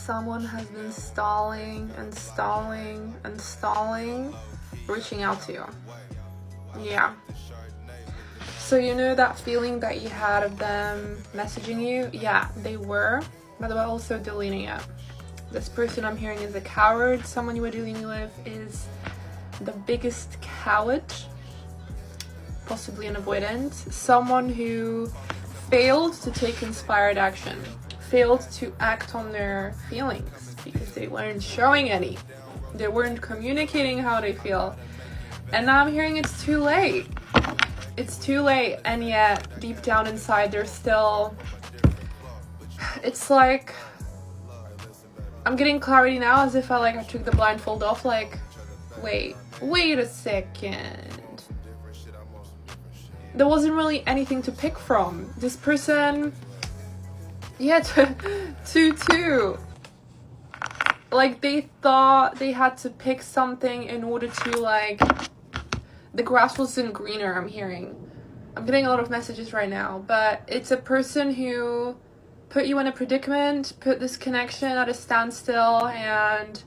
someone has been stalling and stalling and stalling, reaching out to you. Yeah. So you know that feeling that you had of them messaging you? Yeah, they were, but they were also deleting it. This person I'm hearing is a coward. Someone you were dealing with is the biggest coward, possibly an avoidant. Someone who failed to take inspired action, failed to act on their feelings because they weren't showing any. They weren't communicating how they feel. And now I'm hearing it's too late. It's too late, and yet deep down inside they're still, it's like, I'm getting clarity now as if I took the blindfold off, like, wait a second. There wasn't really anything to pick from. This person, yeah, 2-2. Like, they thought they had to pick something in order to, the grass wasn't greener, I'm hearing. I'm getting a lot of messages right now, but it's a person who put you in a predicament, put this connection at a standstill, and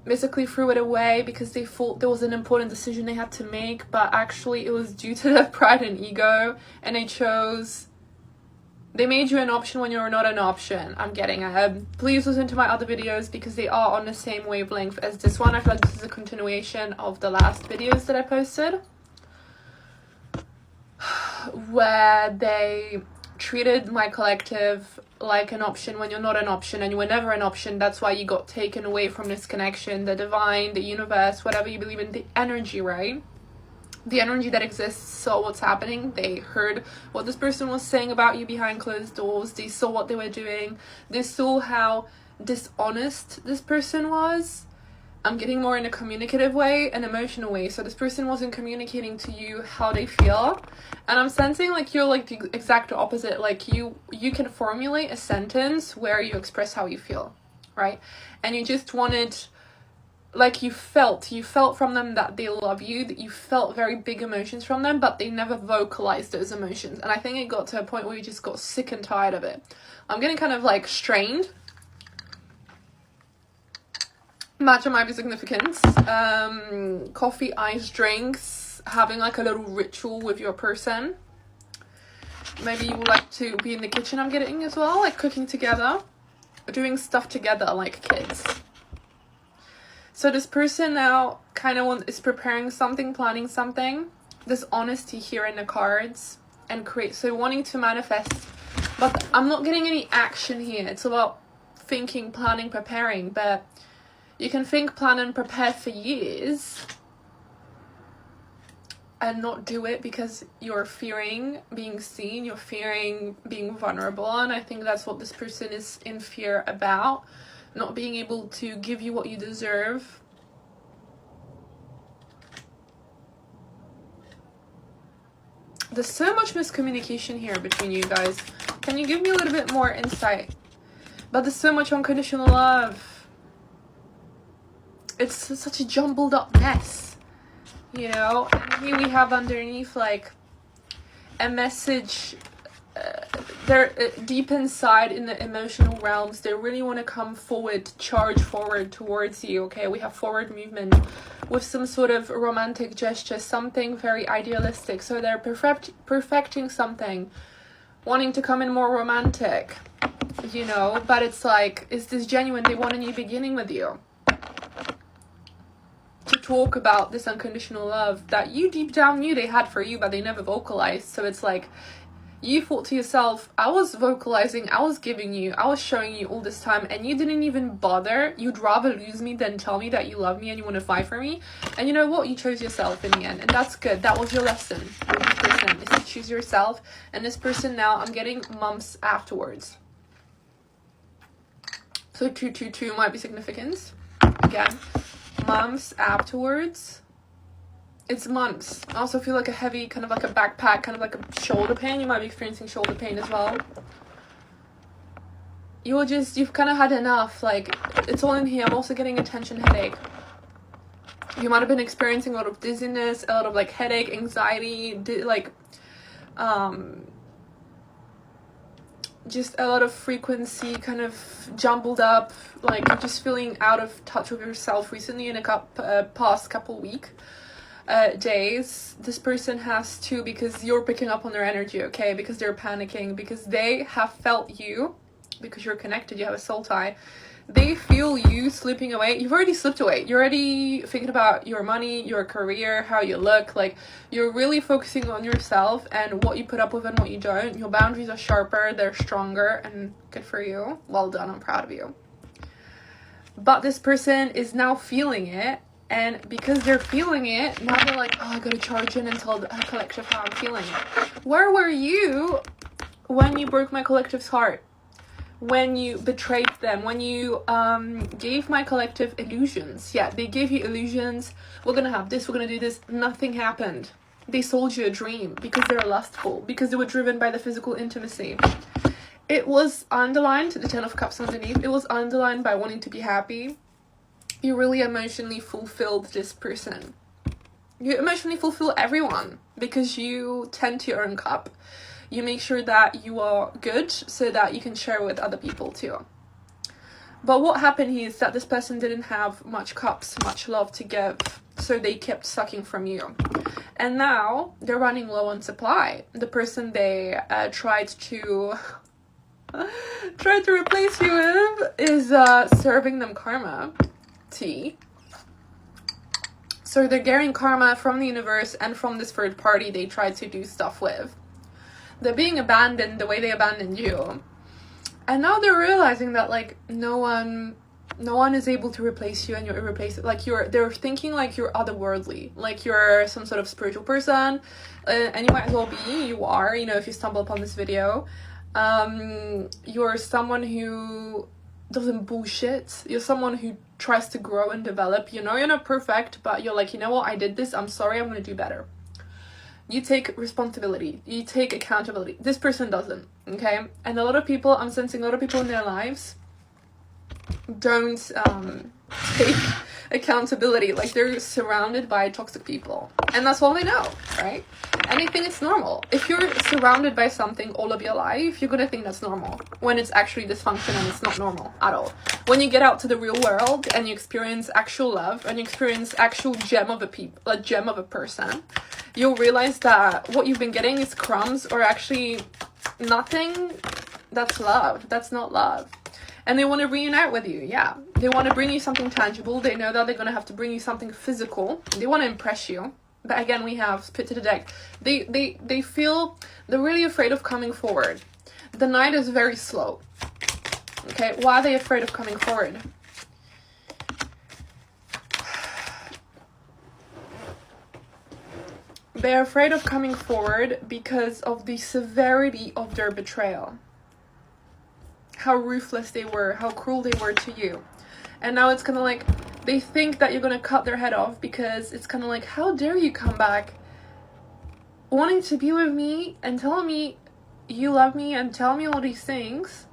basically threw it away because they thought there was an important decision they had to make, but actually it was due to their pride and ego, and they made you an option when you were not an option. I'm getting please listen to my other videos because they are on the same wavelength as this one. I feel like this is a continuation of the last videos that I posted, where they treated my collective like an option when you're not an option, and you were never an option. That's why you got taken away from this connection, the divine, the universe, whatever you believe in, the energy, right? The energy that exists saw what's happening. They heard what this person was saying about you behind closed doors. They saw what they were doing. They saw how dishonest this person was. I'm getting more in a communicative way, an emotional way. So this person wasn't communicating to you how they feel. And I'm sensing you're the exact opposite. You can formulate a sentence where you express how you feel, right? And you just wanted, you felt from them that they love you, that you felt very big emotions from them, but they never vocalized those emotions. And I think it got to a point where you just got sick and tired of it. I'm getting kind of strained. Matcha might be significant. Coffee, ice drinks, having a little ritual with your person. Maybe you would like to be in the kitchen, I'm getting as well, cooking together, doing stuff together like kids. So this person now kind of is preparing something, planning something. There's honesty here in the cards, and so wanting to manifest. But I'm not getting any action here. It's about thinking, planning, preparing. But you can think, plan, and prepare for years and not do it because you're fearing being seen. You're fearing being vulnerable. And I think that's what this person is in fear about. Not being able to give you what you deserve. There's so much miscommunication here between you guys. Can you give me a little bit more insight? But there's so much unconditional love. It's such a jumbled up mess, And here we have underneath a message. They're deep inside in the emotional realms. They really want to come forward, charge forward towards you. Okay, we have forward movement with some sort of romantic gesture, something very idealistic. So they're perfecting something, wanting to come in more romantic, but it's is this genuine? They want a new beginning with you, to talk about this unconditional love that you deep down knew they had for you, but they never vocalized. So it's you thought to yourself, I was vocalizing, I was giving you, I was showing you all this time, and you didn't even bother. You'd rather lose me than tell me that you love me and you want to fight for me. And you know what? You chose yourself in the end, and that's good. That was your lesson with this person, is to choose yourself. And this person now, I'm getting months afterwards. So 222 might be significant. Again, months afterwards. It's months. I also feel a heavy, kind of a backpack, kind of a shoulder pain. You might be experiencing shoulder pain as well. You've kind of had enough. It's all in here. I'm also getting a tension headache. You might have been experiencing a lot of dizziness, a lot of just a lot of frequency kind of jumbled up, like you're just feeling out of touch with yourself recently in a past couple days. This person has too, because you're picking up on their energy, okay? Because they're panicking, because they have felt you, because you're connected, you have a soul tie. They feel you slipping away. You've already slipped away. You're already thinking about your money, your career, how you look. Like, you're really focusing on yourself and what you put up with and what you don't. Your boundaries are sharper, they're stronger, and good for you. Well done, I'm proud of you. But this person is now feeling it, and because they're feeling it, now they're like, oh, I gotta charge in and tell the collective how I'm feeling. Where were you when you broke my collective's heart? When you betrayed them, when you gave my collective illusions. Yeah, they gave you illusions. We're gonna have this, we're gonna do this. Nothing happened. They sold you a dream because they're lustful, because they were driven by the physical intimacy. It was underlined, the 10 of Cups underneath, it was underlined by wanting to be happy. You really emotionally fulfilled this person. You emotionally fulfill everyone because you tend to your own cup. You make sure that you are good so that you can share with other people too. But what happened here is that this person didn't have much cups, much love to give, so they kept sucking from you. And now they're running low on supply. The person they tried to replace you with is serving them karma. Tea. So they're getting karma from the universe and from this third party they tried to do stuff with. They're being abandoned the way they abandoned you. And now they're realizing that, like, no one is able to replace you, and you're irreplaceable. Like, they're thinking like you're otherworldly, like you're some sort of spiritual person, and you might as well be. You are, you know, if you stumble upon this video. You're someone who doesn't bullshit. You're someone who tries to grow and develop. You know, you're not perfect, but you're like, you know what, I did this, I'm sorry, I'm gonna do better. You take responsibility, you take accountability. This person doesn't, okay? And a lot of people, I'm sensing a lot of people in their lives don't take accountability. Like, they're surrounded by toxic people, and that's all they know, right? And they think it's normal. If you're surrounded by something all of your life, you're gonna think that's normal, when it's actually dysfunction and it's not normal at all. When you get out to the real world and you experience actual love and you experience actual gem of a person, you'll realize that what you've been getting is crumbs, or actually nothing. That's love. That's not love. And they want to reunite with you. Yeah, they want to bring you something tangible. They know that they're going to have to bring you something physical. They want to impress you. But again, we have spit to the deck. They feel they're really afraid of coming forward. The Knight is very slow. Okay, why are they afraid of coming forward? They're afraid of coming forward because of the severity of their betrayal. How ruthless they were, how cruel they were to you. And now it's kind of like, they think that you're going to cut their head off, because it's kind of like, how dare you come back wanting to be with me and telling me you love me and tell me all these things,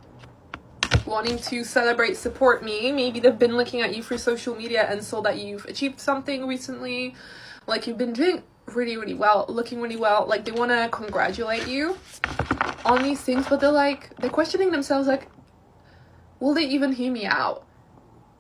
wanting to celebrate, support me. Maybe they've been looking at you through social media and saw that you've achieved something recently, like you've been doing really, really well, looking really well. Like, they want to congratulate you on these things, but they're questioning themselves, like, will they even hear me out?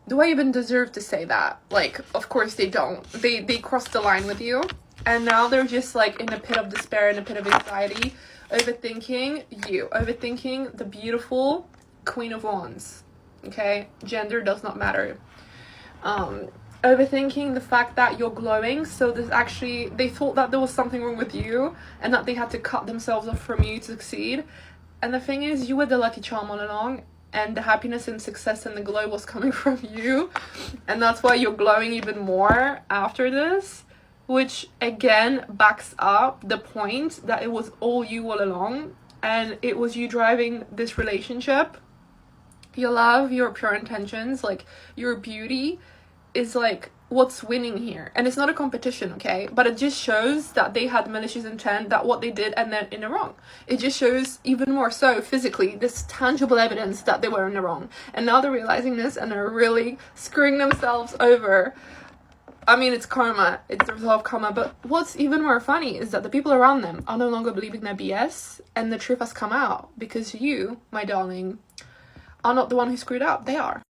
Do I even deserve to say that? Like, of course they don't. They crossed the line with you, and now they're just like in a pit of despair, in a pit of anxiety, overthinking you, overthinking the beautiful Queen of Wands. Okay, gender does not matter. Overthinking the fact that you're glowing. So there's actually, they thought that there was something wrong with you and that they had to cut themselves off from you to succeed. And the thing is, you were the lucky charm all along, and the happiness and success and the glow was coming from you, and that's why you're glowing even more after this, which again backs up the point that it was all you all along, and it was you driving this relationship. Your love, your pure intentions, like your beauty is like what's winning here. And it's not a competition, okay? But it just shows that they had malicious intent, that what they did, and they're in the wrong. It just shows even more so physically, this tangible evidence that they were in the wrong. And now they're realizing this, and they're really screwing themselves over I mean, it's karma, it's the result of karma, but what's even more funny is that the people around them are no longer believing their BS, and the truth has come out, because you, my darling, are not the one who screwed up, they are.